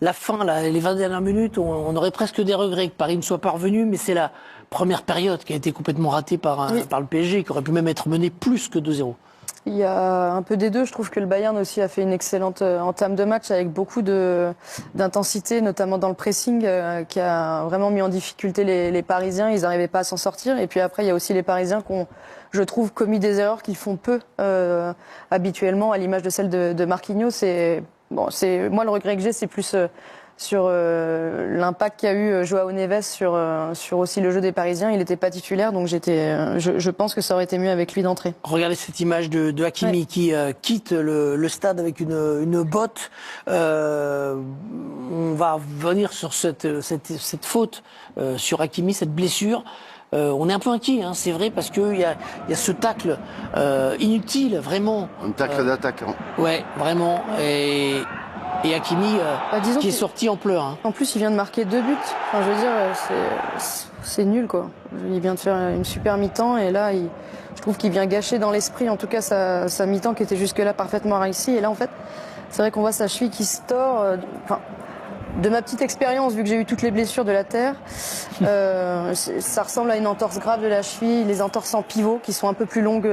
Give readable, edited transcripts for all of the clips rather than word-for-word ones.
la fin, là, les 20 dernières minutes, on aurait presque des regrets que Paris ne soit pas revenu, mais c'est la première période qui a été complètement ratée par le PSG, qui aurait pu même être mené plus que 2-0. Il y a un peu des deux. Je trouve que le Bayern aussi a fait une excellente entame de match avec beaucoup d'intensité, notamment dans le pressing, qui a vraiment mis en difficulté les Parisiens. Ils n'arrivaient pas à s'en sortir. Et puis après, il y a aussi les Parisiens qui ont, je trouve, commis des erreurs qu'ils font peu habituellement, à l'image de celle de Marquinhos. Moi, le regret que j'ai, c'est plus sur l'impact qu'a eu Joao Neves sur aussi le jeu des Parisiens. Il n'était pas titulaire, donc je pense que ça aurait été mieux avec lui d'entrée. Regardez cette image de Hakimi qui quitte le stade avec une botte. On va venir sur cette faute sur Hakimi, cette blessure. On est un peu inquiet, hein, c'est vrai, parce qu'il y a ce tacle inutile, vraiment. Un tacle d'attaquant. Ouais, vraiment. Et Hakimi qui est sorti en pleurs. Hein. En plus, il vient de marquer 2 buts. Enfin, je veux dire, c'est nul, quoi. Il vient de faire une super mi-temps et là, je trouve qu'il vient gâcher dans l'esprit, en tout cas, sa mi-temps qui était jusque-là parfaitement réussie. Et là, en fait, c'est vrai qu'on voit sa cheville qui se tord. De ma petite expérience, vu que j'ai eu toutes les blessures de la terre, ça ressemble à une entorse grave de la cheville. Les entorses en pivot qui sont un peu plus longues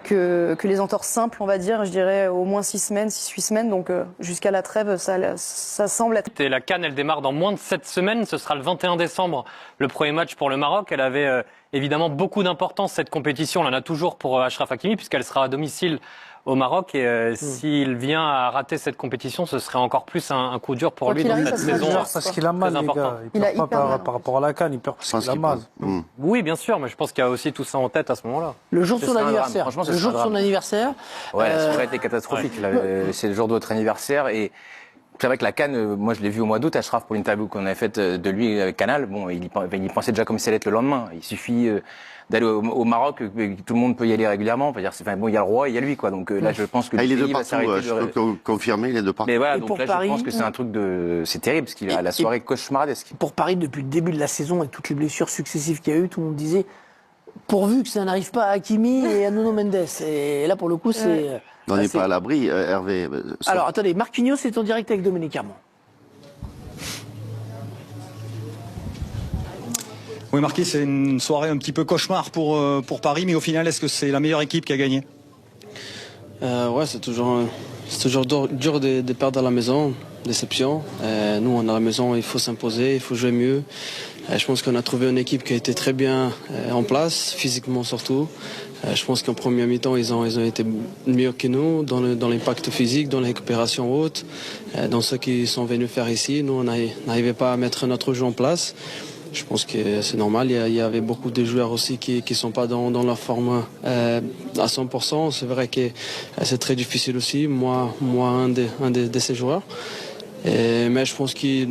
que les entorses simples, on va dire, je dirais au moins 6 semaines, 6-8 semaines, donc jusqu'à la trêve, ça semble être... Et la CAN, elle démarre dans moins de 7 semaines, ce sera le 21 décembre, le premier match pour le Maroc. Elle avait évidemment beaucoup d'importance, cette compétition, on en a toujours pour Achraf Hakimi, puisqu'elle sera à domicile au Maroc, et s'il vient à rater cette compétition, ce serait encore plus un coup dur pour lui dans cette saison. Parce qu'il a mal, les gars. Il pleure pas par rapport à la CAN, il pleure parce qu'il a mal. Oui, bien sûr, mais je pense qu'il y a aussi tout ça en tête à ce moment-là. Le jour de son anniversaire. Le jour de son anniversaire. Ouais, ça aurait été catastrophique. C'est le jour de votre anniversaire et c'est vrai que la CAN, moi je l'ai vu au mois d'août, Achraf, pour l'interview qu'on avait faite de lui avec Canal. Bon, il pensait déjà comme si ça allait être le lendemain. Il suffit d'aller au Maroc, tout le monde peut y aller régulièrement. Bon, il y a le roi, il y a lui, quoi. Donc là, je pense que il est de partout. Je peux confirmer, il est de partout. Mais voilà, donc là, Paris, je pense que c'est un truc c'est terrible parce qu'il a la soirée cauchemardesque. Pour Paris, depuis le début de la saison, avec toutes les blessures successives qu'il y a eu, tout le monde disait pourvu que ça n'arrive pas à Hakimi et à Nuno Mendes. Et là, pour le coup, c'est. On n'est pas à l'abri, Hervé. Alors, attendez, Marquinhos est en direct avec Dominique Armand. Oui, Marquis, c'est une soirée un petit peu cauchemar pour Paris, mais au final, est-ce que c'est la meilleure équipe qui a gagné? Ouais, c'est toujours dur de perdre à la maison, déception. Nous, on est à la maison, il faut s'imposer, il faut jouer mieux. Je pense qu'on a trouvé une équipe qui a été très bien en place, physiquement surtout. Je pense qu'en première mi-temps, ils ont été mieux que nous dans l'impact physique, dans la récupération haute, dans ce qu'ils sont venus faire ici. Nous, on n'arrivait pas à mettre notre jeu en place. Je pense que c'est normal. Il y avait beaucoup de joueurs aussi qui ne sont pas dans leur forme à 100%. C'est vrai que c'est très difficile aussi. Moi un de ces joueurs. Mais je pense qu'il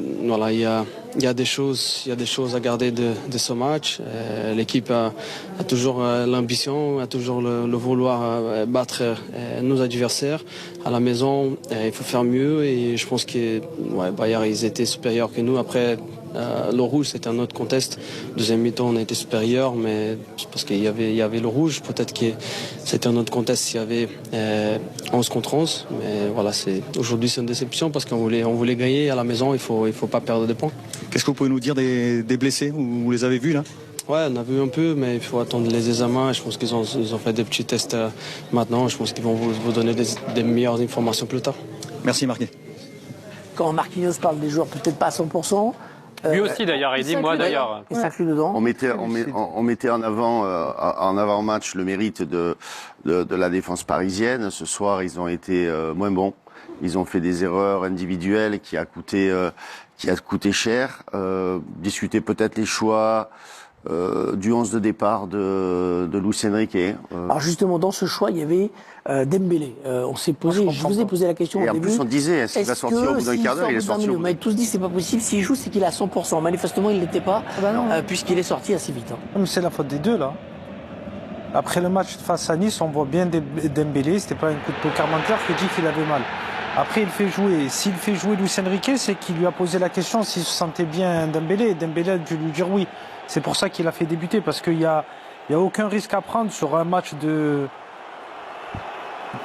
y a des choses à garder de ce match. L'équipe a toujours l'ambition, a toujours le vouloir battre nos adversaires. À la maison, il faut faire mieux et je pense que Bayern, ils étaient supérieurs que nous. Après, le rouge, c'était un autre contexte. Deuxième mi-temps, on a été supérieur, mais parce qu'il y avait le rouge. Peut-être que c'était un autre contexte s'il y avait 11 contre 11. Mais voilà, aujourd'hui, c'est une déception parce qu'on voulait gagner à la maison. Il faut pas perdre des points. Qu'est-ce que vous pouvez nous dire des blessés? Vous les avez vus là? Ouais, on a vu un peu, mais il faut attendre les examens. Je pense qu'ils ont fait des petits tests maintenant. Je pense qu'ils vont vous donner des meilleures informations plus tard. Merci, Marquis. Quand Marquinhos parle des joueurs peut-être pas à 100%. Lui aussi d'ailleurs, il dit moi d'ailleurs. Il s'inclut dedans. On mettait en avant match le mérite de la défense parisienne. Ce soir, ils ont été moins bons. Ils ont fait des erreurs individuelles qui a coûté cher. Discuter peut-être les choix du 11 de départ de Luis Enrique. Alors justement, dans ce choix, il y avait Dembélé. Je vous ai posé la question au début. En plus, on disait, est-ce qu'il va sortir au bout d'un quart d'heure? Il est sorti. On m'avait tous dit, c'est pas possible. S'il joue, c'est qu'il est à 100%. Manifestement, il ne l'était pas, puisqu'il est sorti assez vite. Mais c'est la faute des deux, là. Après le match face à Nice, on voit bien Dembélé. C'était pas un coup de poker menteur qui dit qu'il avait mal. Après, il fait jouer. S'il fait jouer Luis Enrique, c'est qu'il lui a posé la question s'il se sentait bien Dembélé. Dembélé a dû lui dire oui. C'est pour ça qu'il a fait débuter, parce qu'il y a aucun risque à prendre sur un match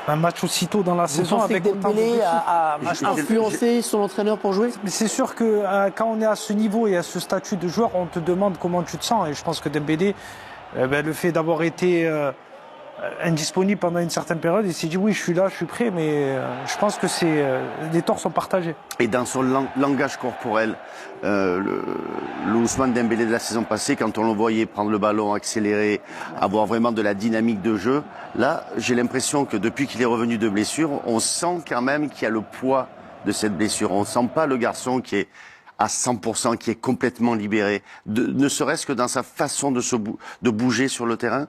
Un match aussitôt dans la Vous saison pensez avec que autant de Dembélé blessures. a influencé son entraîneur pour jouer? Mais c'est sûr que quand on est à ce niveau et à ce statut de joueur, on te demande comment tu te sens. Et je pense que Dembélé, le fait d'avoir été indisponible pendant une certaine période, il s'est dit oui, je suis là, je suis prêt. Mais je pense que les torts sont partagés. Et dans son langage corporel, le Ousmane Dembélé de la saison passée, quand on le voyait prendre le ballon, accélérer, avoir vraiment de la dynamique de jeu, là, j'ai l'impression que depuis qu'il est revenu de blessure, on sent quand même qu'il y a le poids de cette blessure. On ne sent pas le garçon qui est à 100%, qui est complètement libéré, ne serait-ce que dans sa façon de bouger sur le terrain.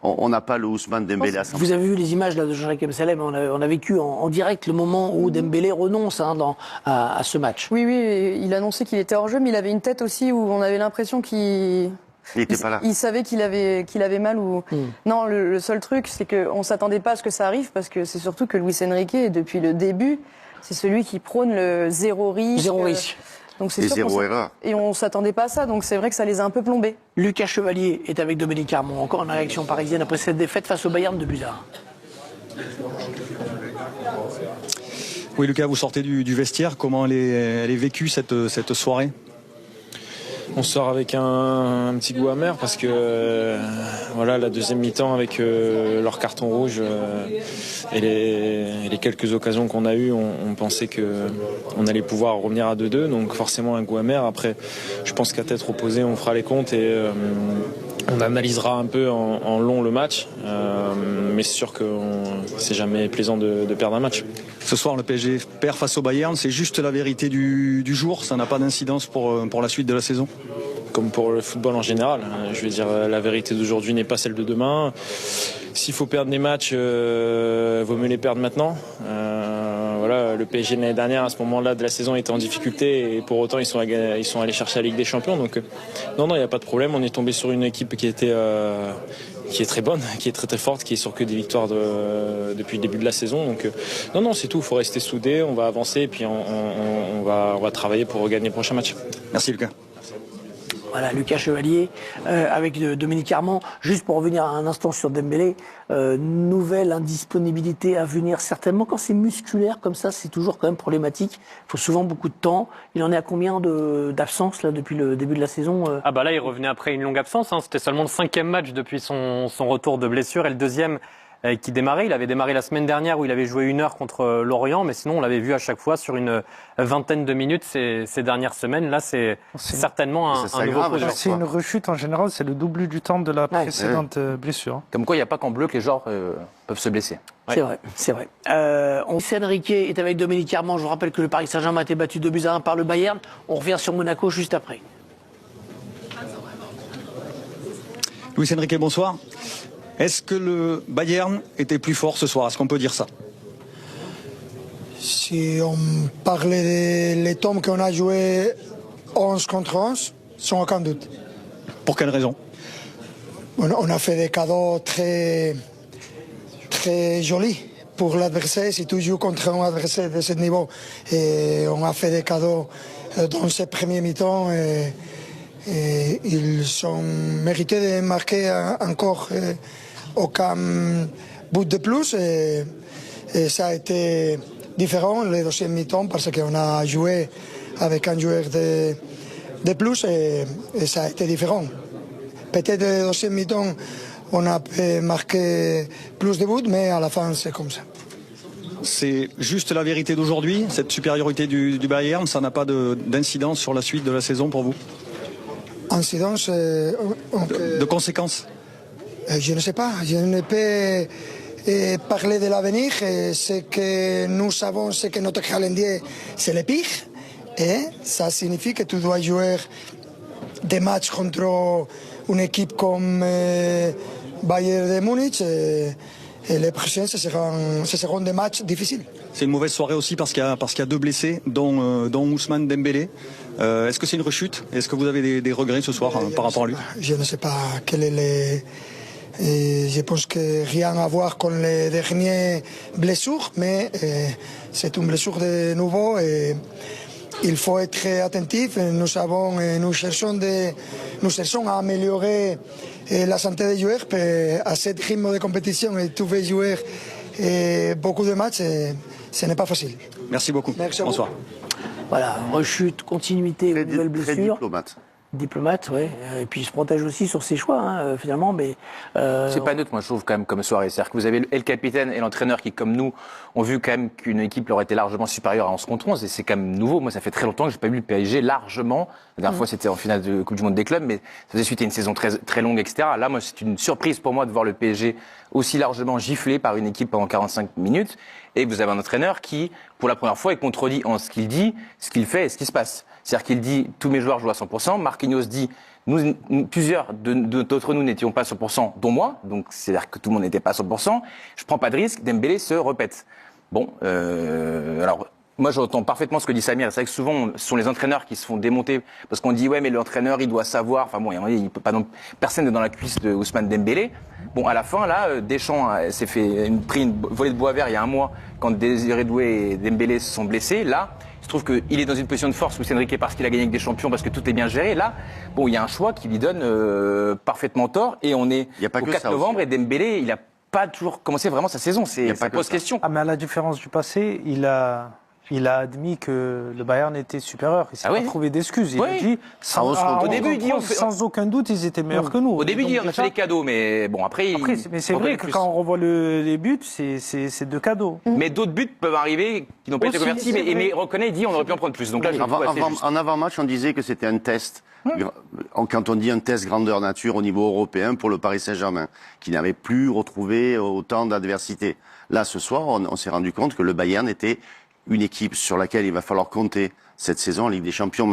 On n'a pas le Ousmane Dembélé à 100%. Vous avez vu les images là, de Jean-Jacques Msalem, on a vécu en direct le moment où Dembélé renonce à ce match. Oui, il annonçait qu'il était hors jeu, mais il avait une tête aussi où on avait l'impression qu'il... Il était pas là. Il savait qu'il avait mal ou... Non, le seul truc, c'est qu'on s'attendait pas à ce que ça arrive, parce que c'est surtout que Luis Enrique, depuis le début, c'est celui qui prône le zéro risque. Zéro risque. Donc c'est Et sûr zéro erreur. Et on s'attendait pas à ça, donc c'est vrai que ça les a un peu plombés. Lucas Chevalier est avec Dominique Armand, encore une réaction parisienne après cette défaite face au Bayern de Buzard. Oui, Lucas, vous sortez du vestiaire. Comment elle est vécue cette soirée? On sort avec un petit goût amer parce que voilà, la deuxième mi-temps avec leur carton rouge et les quelques occasions qu'on a eues, on pensait qu'on allait pouvoir revenir à 2-2, donc forcément un goût amer. Après, je pense qu'à tête reposée, on fera les comptes et on analysera un peu en long le match, mais c'est sûr que c'est jamais plaisant de perdre un match. Ce soir, le PSG perd face au Bayern. C'est juste la vérité du jour. Ça n'a pas d'incidence pour la suite de la saison. Comme pour le football en général. Je veux dire, la vérité d'aujourd'hui n'est pas celle de demain. S'il faut perdre des matchs, vaut mieux les perdre maintenant. Voilà, le PSG l'année dernière, à ce moment-là de la saison, était en difficulté et pour autant ils sont allés chercher la Ligue des Champions. Donc non, il n'y a pas de problème. On est tombé sur une équipe qui est très bonne, qui est très très forte, qui est sur que des victoires depuis le début de la saison. Donc non, c'est tout. Il faut rester soudé. On va avancer et puis on va travailler pour gagner le prochain match. Merci Lucas. Voilà, Lucas Chevalier avec Dominique Armand. Juste pour revenir un instant sur Dembélé, nouvelle indisponibilité à venir certainement. Quand c'est musculaire comme ça, c'est toujours quand même problématique. Il faut souvent beaucoup de temps. Il en est à combien d'absence là depuis le début de la saison Ah bah là, il revenait après une longue absence. C'était seulement le 5e match depuis son retour de blessure et le 2e qui démarrait. Il avait démarré la semaine dernière où il avait joué 1 heure contre Lorient, mais sinon on l'avait vu à chaque fois sur une vingtaine de minutes ces dernières semaines. Là, c'est certainement un nouveau projet. C'est une rechute en général, c'est le double du temps de la précédente blessure. Comme quoi, il n'y a pas qu'en bleu que les joueurs peuvent se blesser. Ouais. C'est vrai. Luis Enrique est avec Dominique Armand. Je vous rappelle que le Paris Saint-Germain a été battu 2-1 par le Bayern. On revient sur Monaco juste après. Luis Enrique, bonsoir. Est-ce que le Bayern était plus fort ce soir? Est-ce qu'on peut dire ça? Si on parlait des tomes qu'on a joué 11 contre 11, sans aucun doute. Pour quelle raison? On a fait des cadeaux très jolis pour l'adversaire. Si tu joues contre un adversaire de ce niveau, et on a fait des cadeaux dans ces premiers mi-temps. Et ils ont mérité de marquer encore aucun but de plus. Et ça a été différent le deuxième mi-temps parce qu'on a joué avec un joueur de plus et ça a été différent. Peut-être le deuxième mi-temps, on a marqué plus de buts, mais à la fin, c'est comme ça. C'est juste la vérité d'aujourd'hui, cette supériorité du Bayern, ça n'a pas d'incidence sur la suite de la saison pour vous? Incidence de conséquences? Je ne sais pas. Je ne peux parler de l'avenir. Ce que nous savons, c'est que notre calendrier, c'est le pire. Et ça signifie que tu dois jouer des matchs contre une équipe comme Bayern de Munich. Et les prochains, ce seront des matchs difficiles. C'est une mauvaise soirée aussi parce qu'il y a 2 blessés, dont Ousmane Dembélé. Est-ce que c'est une rechute? Est-ce que vous avez des regrets ce soir par rapport à lui? Je ne sais pas quel est je pense que rien à voir avec les dernières blessures, mais c'est une blessure de nouveau et il faut être attentif. Nous cherchons à améliorer la santé des joueurs à ce rythme de compétition et tous les joueurs beaucoup de matchs et ce n'est pas facile. Merci beaucoup. Merci à vous. Bonsoir. Voilà, rechute, continuité, Très, nouvelles très blessures. diplomate. Diplomate, ouais. Et puis il se protège aussi sur ses choix, hein, finalement. Mais C'est pas neutre, moi je trouve quand même comme soirée. C'est-à-dire que vous avez le capitaine et l'entraîneur qui, comme nous, ont vu quand même qu'une équipe leur était largement supérieure à 11 contre 11. Et c'est quand même nouveau. Moi, ça fait très longtemps que j'ai pas vu le PSG largement. La dernière fois, c'était en finale de Coupe du Monde des clubs, mais ça faisait suite à une saison très, très longue, etc. Là, moi, c'est une surprise pour moi de voir le PSG aussi largement giflé par une équipe pendant 45 minutes. Et vous avez un entraîneur qui, pour la première fois, est contredit en ce qu'il dit, ce qu'il fait et ce qui se passe. C'est-à-dire qu'il dit tous mes joueurs jouent à 100%. Marquinhos dit plusieurs d'entre nous n'étions pas à 100%, dont moi. Donc c'est-à-dire que tout le monde n'était pas à 100%. Je prends pas de risque. Dembélé se répète. Bon, alors moi j'entends parfaitement ce que dit Samir. C'est vrai que souvent ce sont les entraîneurs qui se font démonter parce qu'on dit ouais mais l'entraîneur il doit savoir. Enfin bon, il peut pas. Personne n'est dans la cuisse de Ousmane Dembélé. Bon, à la fin là, Deschamps s'est pris une volée de bois vert il y a un mois quand Désiré Doué et Dembélé se sont blessés. Là. Il se trouve qu'il est dans une position de force, Luis Enrique, parce qu'il a gagné avec des champions, parce que tout est bien géré. Là, bon, il y a un choix qui lui donne parfaitement tort. Et on est au 4 novembre et Dembélé, il n'a pas toujours commencé vraiment sa saison. Ça pose question. Ah, mais à la différence du passé, il a admis que le Bayern était supérieur. Il s'est pas trouvé d'excuses. Il a dit, au début, il dit, sans aucun doute, ils étaient meilleurs que nous. Au début, il dit, on a fait des cadeaux, mais bon, après mais c'est vrai que quand on revoit les buts, c'est deux cadeaux. Mais d'autres buts peuvent arriver qui n'ont pas été convertis, mais reconnaît, il dit, on aurait pu en prendre plus. Donc là, en avant-match, on disait que c'était un test. Quand on dit un test grandeur nature au niveau européen pour le Paris Saint-Germain, qui n'avait plus retrouvé autant d'adversité. Là, ce soir, on s'est rendu compte que le Bayern était une équipe sur laquelle il va falloir compter cette saison en Ligue des Champions.